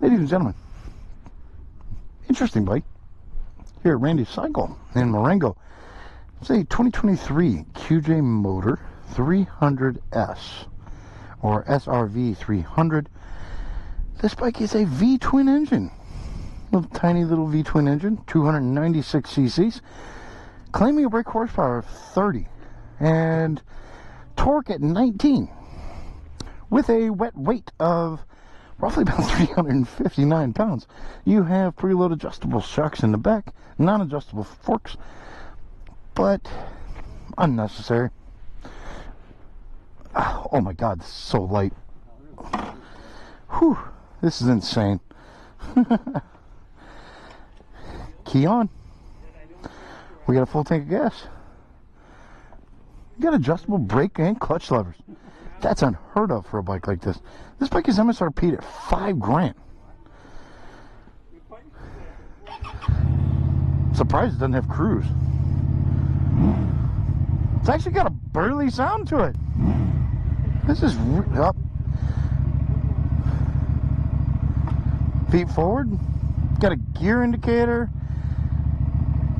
Ladies and gentlemen, interesting bike here at Randy's Cycle in Marengo. It's a 2023 qjmotor 300S or SRV300. This bike is a V-twin engine, tiny little V-twin engine, 296 cc's, claiming a brake horsepower of 30 and torque at 19, with a wet weight of roughly about 359 pounds. You have preload adjustable shocks in the back, non-adjustable forks, but unnecessary. Oh my god, this is so light. Whew, this is insane. Key on. We got a full tank of gas. We got adjustable brake and clutch levers. That's unheard of for a bike like this. This bike is MSRP'd at $5,000. Surprised it doesn't have cruise. It's actually got a burly sound to it. This is up. Feet forward. Got a gear indicator.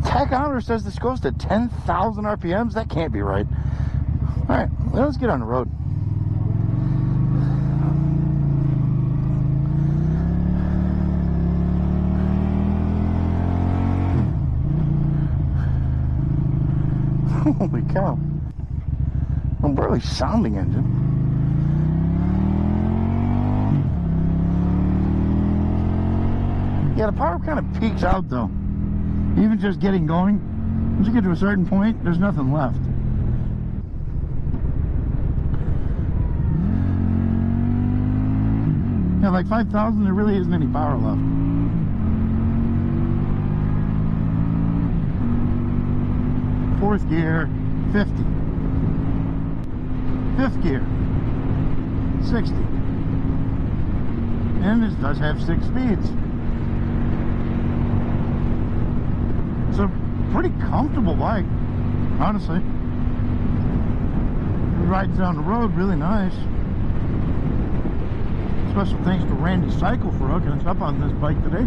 Tachometer says this goes to 10,000 RPMs. That can't be right. All right, well, let's get on the road. Holy cow. A burly sounding engine. Yeah, the power kind of peaks out though. Even just getting going, once you get to a certain point, there's nothing left. Yeah, like 5,000, there really isn't any power left. Fourth gear, 50. Fifth gear, 60. And this does have 6 speeds. It's a pretty comfortable bike, honestly. It rides down the road really nice. Special thanks to Randy's Cycle for hooking us up on this bike today.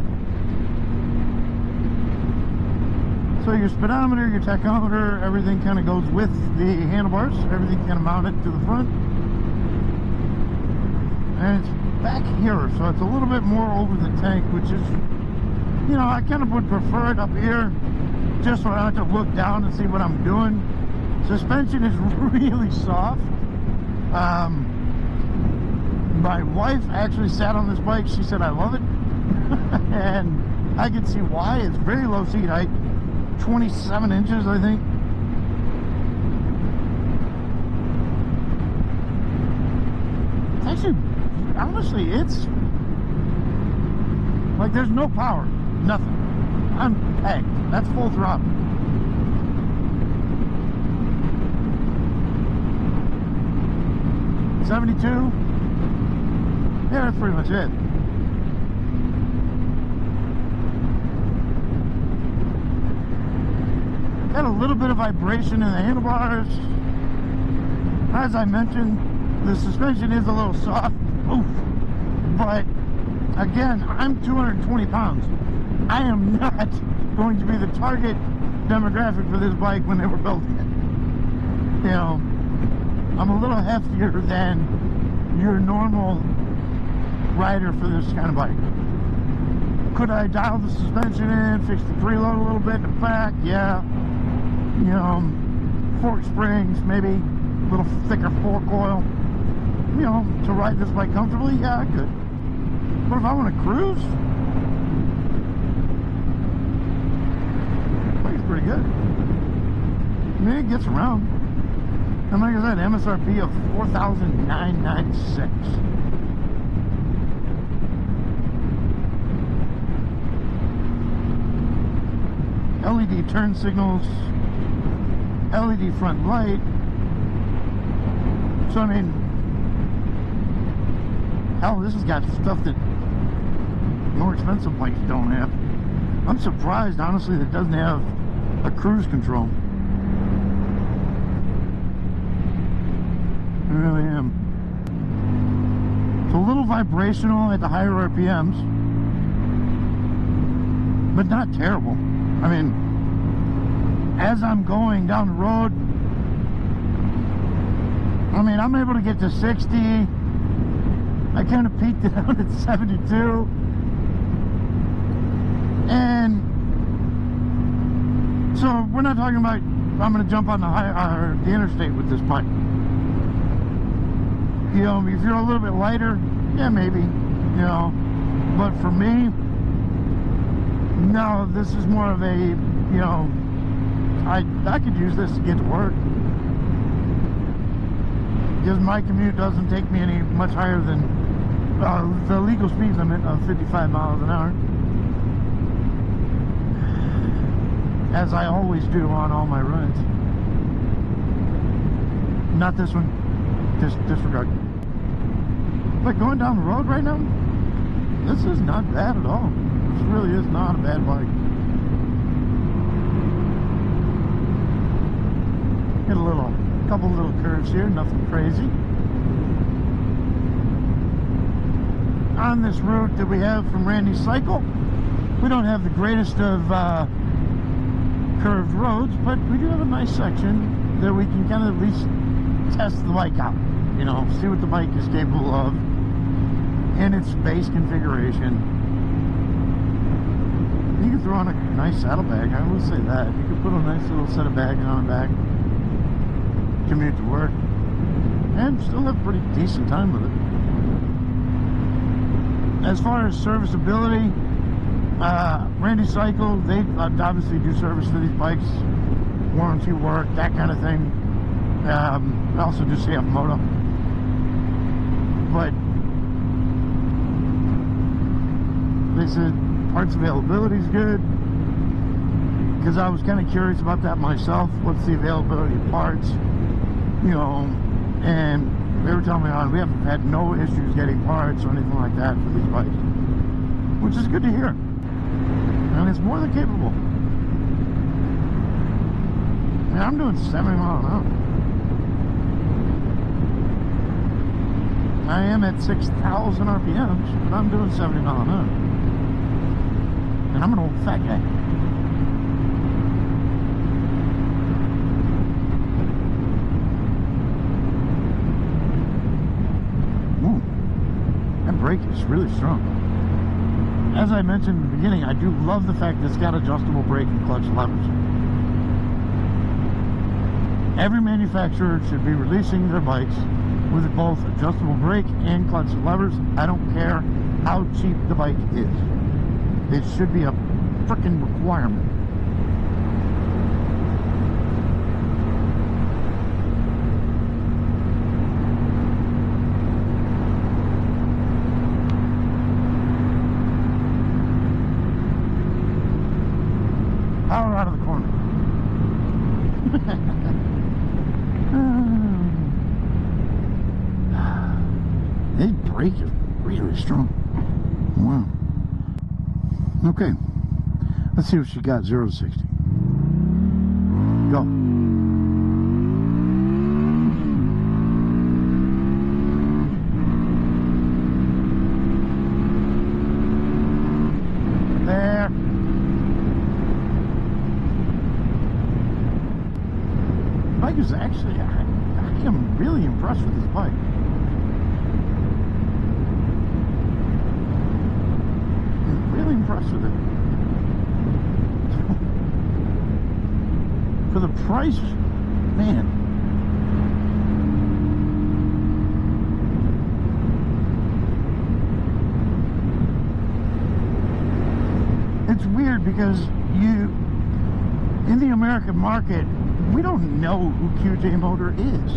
So your speedometer, your tachometer, everything kind of goes with the handlebars. Everything kind of mounted to the front. And it's back here, so it's a little bit more over the tank, which is, you know, I kind of would prefer it up here, just so I don't have to look down and see what I'm doing. Suspension is really soft. My wife actually sat on this bike. She said, I love it. And I can see why. It's very low seat height. 27 inches, I think. It's actually, honestly, it's like there's no power, nothing. I'm pegged. That's full throttle. $72. Yeah, that's pretty much it. Got a little bit of vibration in the handlebars. As I mentioned, the suspension is a little soft. Oof. But again, I'm 220 pounds. I am not going to be the target demographic for this bike when they were building it. You know, I'm a little heftier than your normal rider for this kind of bike. Could I dial the suspension in, fix the preload a little bit in the back? Yeah. You know, fork springs, maybe a little thicker fork oil. You know, to ride this bike comfortably, yeah, I could. But if I want to cruise, the bike's pretty good. I mean, it gets around. And like I said, MSRP of $4,996. LED turn signals, LED front light. So I mean, hell, this has got stuff that more expensive bikes don't have. I'm surprised, honestly, that it doesn't have a cruise control. I really am. It's a little vibrational at the higher RPMs. but not terrible. I mean, as I'm going down the road, I mean, I'm able to get to 60. I kind of peaked it out at 72. And so we're not talking about I'm going to jump on the interstate with this bike. You know, if you're a little bit lighter, yeah, maybe, you know. But for me, no, this is more of a, you know, I could use this to get to work. Because my commute doesn't take me any much higher than the legal speed limit of 55 miles an hour. As I always do on all my rides. Not this one. Disregard. But going down the road right now, this is not bad at all. This really is not a bad bike. Get a couple little curves here, nothing crazy. On this route that we have from Randy's Cycle, we don't have the greatest of curved roads, but we do have a nice section that we can kind of at least test the bike out, you know, see what the bike is capable of in its base configuration. You can throw on a nice saddlebag, I will say that. You can put a nice little set of bagging on the back, commute to work, and still have a pretty decent time with it. As far as serviceability, Randy Cycle, they obviously do service for these bikes, warranty work, that kind of thing. I also do see Moto, but they said parts availability is good, because I was kind of curious about that myself. What's the availability of parts, you know, and they were telling me we haven't had no issues getting parts or anything like that for these bikes, which is good to hear. And it's more than capable. Man, I'm doing 70 miles an hour. I am at 6,000 RPMs, but I'm doing 70 miles an hour. And I'm an old fat guy. Ooh, that brake is really strong. As I mentioned in the beginning, I do love the fact that it's got adjustable brake and clutch levers. Every manufacturer should be releasing their bikes with both adjustable brake and clutch levers. I don't care how cheap the bike is. It should be a freaking requirement. Power out of the corner. This brake is really strong. Wow. Okay. Let's see what she got. 0 to 60. Go. There. The bike is actually, I am really impressed with this bike. Really impressed with it. For the price, man. It's weird because in the American market, we don't know who qjmotor is.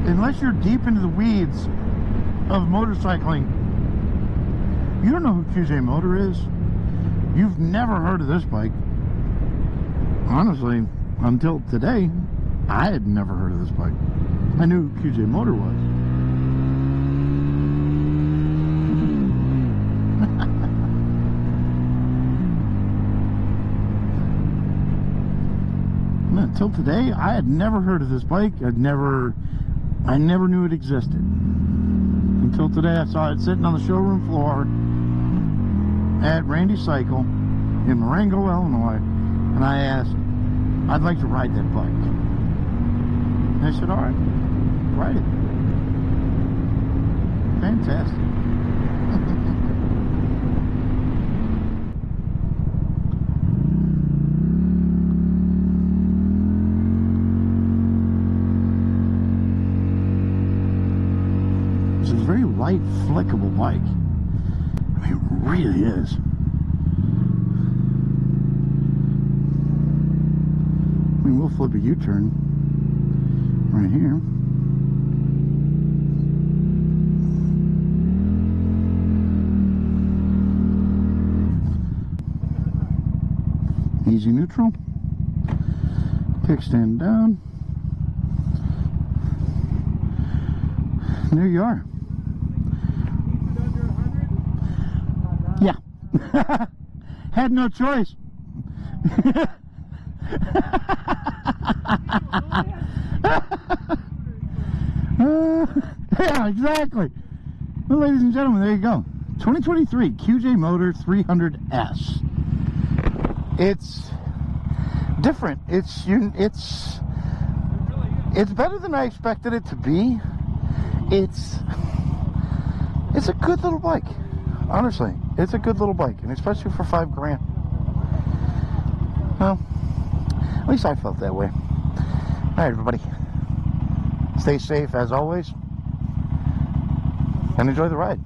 Unless you're deep into the weeds of motorcycling, you don't know who qjmotor is. You've never heard of this bike. Honestly, until today, I had never heard of this bike. I knew who qjmotor was. Until today, I had never heard of this bike. I never knew it existed. Until today, I saw it sitting on the showroom floor. at Randy Cycle in Marengo, Illinois, and I asked, I'd like to ride that bike. And I said, all right, ride it. Fantastic. It's a very light, flickable bike. I mean, it really is. I mean, we'll flip a U-turn right here. Easy neutral. Kickstand down. And there you are. Yeah. Had no choice. Yeah, exactly. Well, ladies and gentlemen, there you go. 2023 QJmotor 300S. It's different. It's better than I expected it to be. It's a good little bike. Honestly, it's a good little bike, and especially for $5 grand. Well, at least I felt that way. All right, everybody. Stay safe as always, and enjoy the ride.